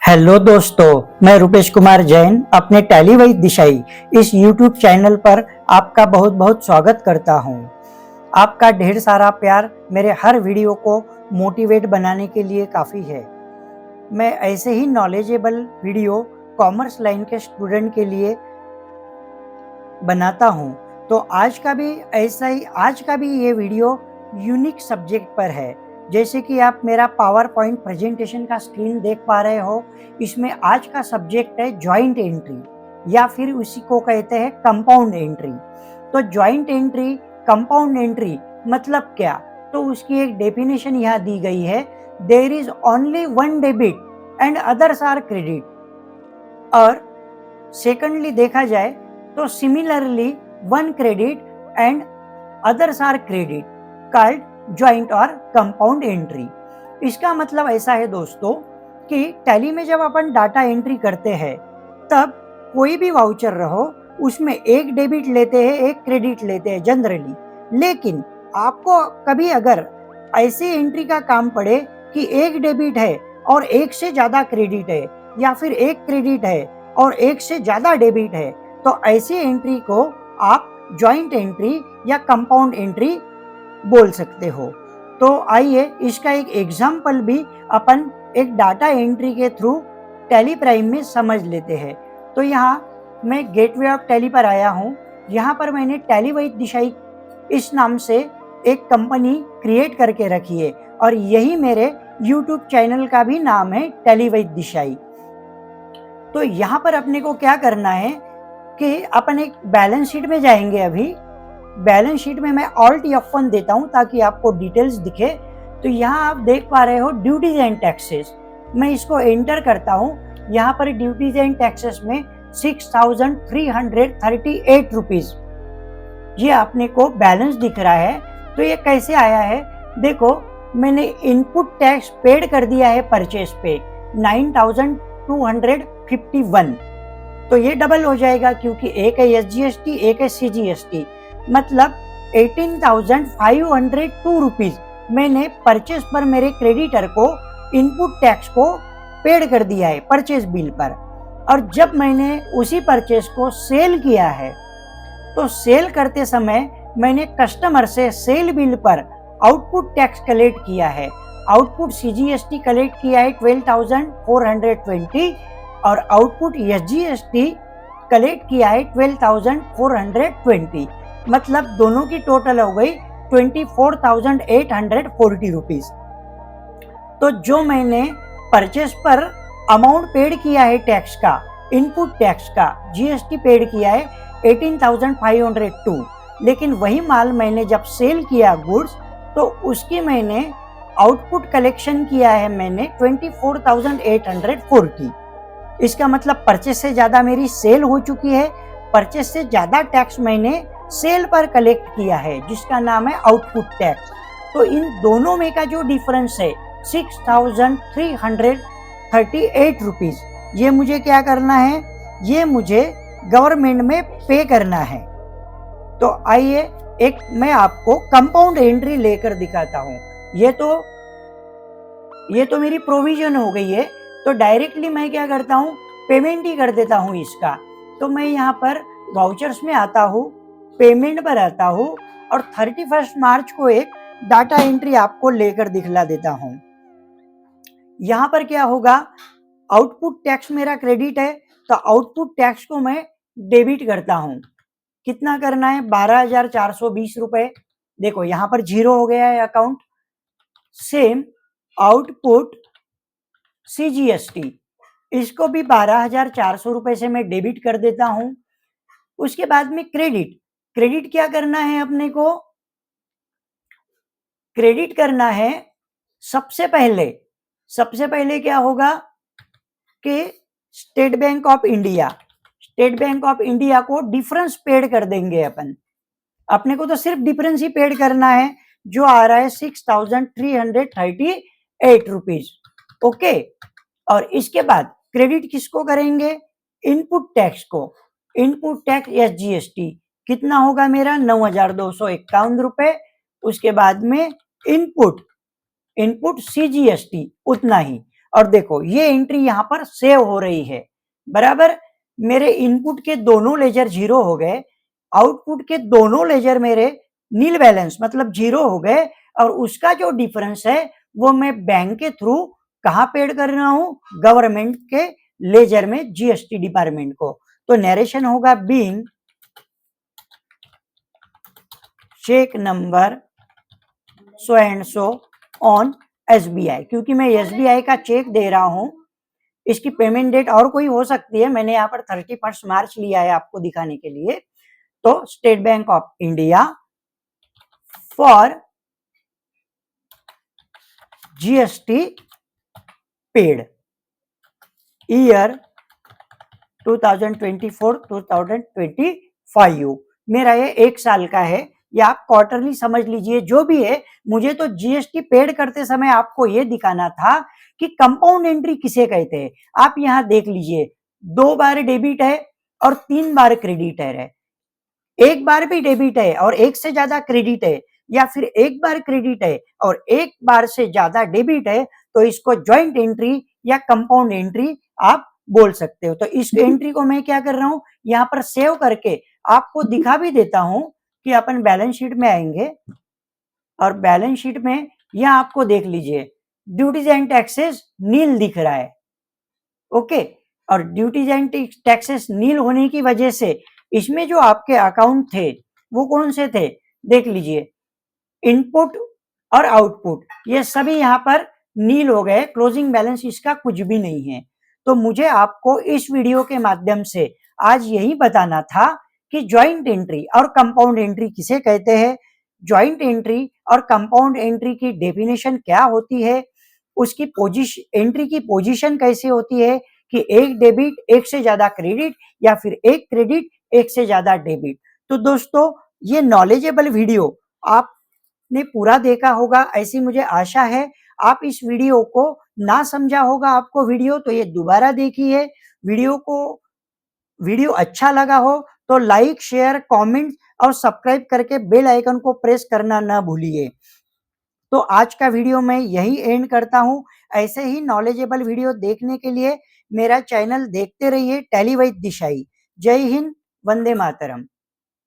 Hello दोस्तों, मैं रुपेश कुमार जैन अपने टैली वैद दिशाई इस यूट्यूब चैनल पर आपका बहुत बहुत स्वागत करता हूं। आपका ढेर सारा प्यार मेरे हर वीडियो को मोटिवेट बनाने के लिए काफ़ी है। मैं ऐसे ही नॉलेजेबल वीडियो कॉमर्स लाइन के स्टूडेंट के लिए बनाता हूं। तो आज का भी ये वीडियो यूनिक सब्जेक्ट पर है। जैसे कि आप मेरा पावर पॉइंट प्रेजेंटेशन का स्क्रीन देख पा रहे हो, इसमें आज का सब्जेक्ट है जॉइंट एंट्री या फिर उसी को कहते हैं कंपाउंड एंट्री। तो जॉइंट एंट्री, कंपाउंड एंट्री मतलब क्या? तो उसकी एक डेफिनेशन यहाँ दी गई है, there is only one debit and others are credit. और सेकंडली देखा जाए तो similarly one credit and others are credit called joint और कंपाउंड एंट्री। इसका मतलब ऐसा है दोस्तों कि टैली में जब अपन डाटा एंट्री करते हैं तब कोई भी वाउचर रहो उसमें एक डेबिट लेते हैं, एक क्रेडिट लेते हैं जनरली। लेकिन आपको कभी अगर ऐसी एंट्री का काम पड़े कि एक डेबिट है और एक से ज्यादा क्रेडिट है या फिर एक क्रेडिट है और एक से ज्यादा डेबिट है, तो ऐसी एंट्री को आप ज्वाइंट एंट्री या कंपाउंड एंट्री बोल सकते हो। तो आइए इसका एक एग्जाम्पल भी अपन एक डाटा एंट्री के थ्रू टैली प्राइम में समझ लेते हैं। तो यहाँ मैं गेटवे ऑफ टैली पर आया हूँ। यहाँ पर मैंने टैली वैद दिशाई इस नाम से एक कंपनी क्रिएट करके रखी है और यही मेरे यूट्यूब चैनल का भी नाम है टैली वैद दिशाई। तो यहाँ पर अपने को क्या करना है कि अपन एक बैलेंस शीट में जाएंगे। अभी बैलेंस शीट में मैं ऑल्ट F1 देता हूं ताकि आपको डिटेल्स दिखे। तो यहाँ आप देख पा रहे हो ड्यूटीज एंड टैक्सेस। मैं इसको एंटर करता हूं। यहाँ पर ड्यूटीज एंड टैक्सेस में 6,338 रुपीज ये अपने को बैलेंस दिख रहा है। तो ये कैसे आया है? देखो, मैंने इनपुट टैक्स पेड कर दिया है परचेस पे 9,251। तो ये डबल हो जाएगा क्योंकि एक है SGST, एक है CGST, मतलब 18,502 रुपीज मैंने परचेस पर मेरे क्रेडिटर को इनपुट टैक्स को पेड कर दिया है परचेस बिल पर। और जब मैंने उसी परचेस को सेल किया है तो सेल करते समय मैंने कस्टमर से सेल बिल पर आउटपुट टैक्स कलेक्ट किया है। आउटपुट CGST कलेक्ट किया है 12,420 और आउटपुट SGST कलेक्ट किया है 12,420, मतलब दोनों की टोटल हो गई 24,840 रुपीज। तो जो मैंने परचेस पर अमाउंट पेड किया है टैक्स का, इनपुट टैक्स का, GST पेड किया है 18,502, लेकिन वही माल मैंने जब सेल किया गुड्स तो उसकी मैंने आउटपुट कलेक्शन किया है मैंने 24,840। इसका मतलब परचेस से ज्यादा मेरी सेल हो चुकी है, परचेस से ज्यादा टैक्स मैंने सेल पर कलेक्ट किया है जिसका नाम है आउटपुट टैक्स। तो इन दोनों में का जो डिफरेंस है 6,338 रुपीज, ये मुझे क्या करना है? ये मुझे गवर्नमेंट में पे करना है। तो आइए एक मैं आपको कंपाउंड एंट्री लेकर दिखाता हूँ। ये तो मेरी प्रोविजन हो गई है। तो डायरेक्टली मैं क्या करता हूँ, पेमेंट ही कर देता हूँ इसका। तो मैं यहाँ पर वाउचर्स में आता हूँ, पेमेंट पर आता हूँ और 31 मार्च को एक डाटा एंट्री आपको लेकर दिखला देता हूँ। यहाँ पर क्या होगा, आउटपुट टैक्स मेरा क्रेडिट है तो आउटपुट टैक्स को मैं डेबिट करता हूँ। कितना करना है? 12,420 रुपए। देखो यहाँ पर जीरो हो गया है अकाउंट। सेम आउटपुट CGST, इसको भी 12,400 रुपए से मैं डेबिट कर देता हूँ। उसके बाद में क्रेडिट क्या करना है अपने को? क्रेडिट करना है सबसे पहले क्या होगा कि स्टेट बैंक ऑफ इंडिया को डिफरेंस पेड कर देंगे अपन। अपने को तो सिर्फ डिफरेंस ही पेड करना है जो आ रहा है 6,338 रुपीज। ओके, और इसके बाद क्रेडिट किसको करेंगे? इनपुट टैक्स को। इनपुट टैक्स SGST कितना होगा मेरा? 9,251 रुपए। उसके बाद में इनपुट CGST उतना ही। और देखो ये एंट्री यहाँ पर सेव हो रही है, बराबर। मेरे इनपुट के दोनों लेजर जीरो हो गए, आउटपुट के दोनों लेजर मेरे नील बैलेंस मतलब जीरो हो गए, और उसका जो डिफरेंस है वो मैं बैंक के थ्रू कहाँ पेड कर रहा हूं, गवर्नमेंट के लेजर में, जीएसटी डिपार्टमेंट को। तो नरेशन होगा being cheque number so and so on SBI, क्योंकि मैं एसबीआई का चेक दे रहा हूं। इसकी पेमेंट डेट और कोई हो सकती है, मैंने यहाँ पर 31 मार्च लिया है आपको दिखाने के लिए। तो state bank of India for GST paid year 2024-2025, मेरा ये 1 साल का है, या आप क्वार्टरली समझ लीजिए, जो भी है। मुझे तो जीएसटी पेड करते समय आपको ये दिखाना था कि कंपाउंड एंट्री किसे कहते हैं। आप यहाँ देख लीजिए, 2 बार डेबिट है और 3 बार क्रेडिट है, एक बार भी डेबिट है और एक से ज्यादा क्रेडिट है, या फिर एक बार क्रेडिट है और एक बार से ज्यादा डेबिट है, तो इसको ज्वाइंट एंट्री या कंपाउंड एंट्री आप बोल सकते हो। तो इस एंट्री को मैं क्या कर रहा हूं, यहाँ पर सेव करके आपको दिखा भी देता हूं कि अपन बैलेंस शीट में आएंगे, और बैलेंस शीट में यहाँ आपको देख लीजिए ड्यूटीज एंड टैक्सेस नील दिख रहा है, ओके। और ड्यूटीज एंड टैक्सेस नील होने की वजह से इसमें जो आपके अकाउंट थे वो कौन से थे, देख लीजिए, इनपुट और आउटपुट ये सभी यहाँ पर नील हो गए, क्लोजिंग बैलेंस इसका कुछ भी नहीं है। तो मुझे आपको इस वीडियो के माध्यम से आज यही बताना था कि ज्वाइंट एंट्री और कंपाउंड एंट्री किसे कहते हैं, ज्वाइंट एंट्री और कंपाउंड एंट्री की डेफिनेशन क्या होती है, उसकी पोजीशन, एंट्री की पोजीशन कैसे होती है कि एक डेबिट एक से ज्यादा क्रेडिट, या फिर एक क्रेडिट एक से ज्यादा डेबिट। तो दोस्तों ये नॉलेजेबल वीडियो आपने पूरा देखा होगा, ऐसी मुझे आशा है। आप इस वीडियो को ना समझा होगा आपको वीडियो, तो ये दोबारा देखिए। वीडियो अच्छा लगा हो तो लाइक, शेयर, कमेंट और सब्सक्राइब करके बेल आइकन को प्रेस करना ना भूलिए। तो आज का वीडियो मैं यही एंड करता हूं। ऐसे ही नॉलेजेबल वीडियो देखने के लिए मेरा चैनल देखते रहिए, टैली विद दिशाई। जय हिंद, वंदे मातरम।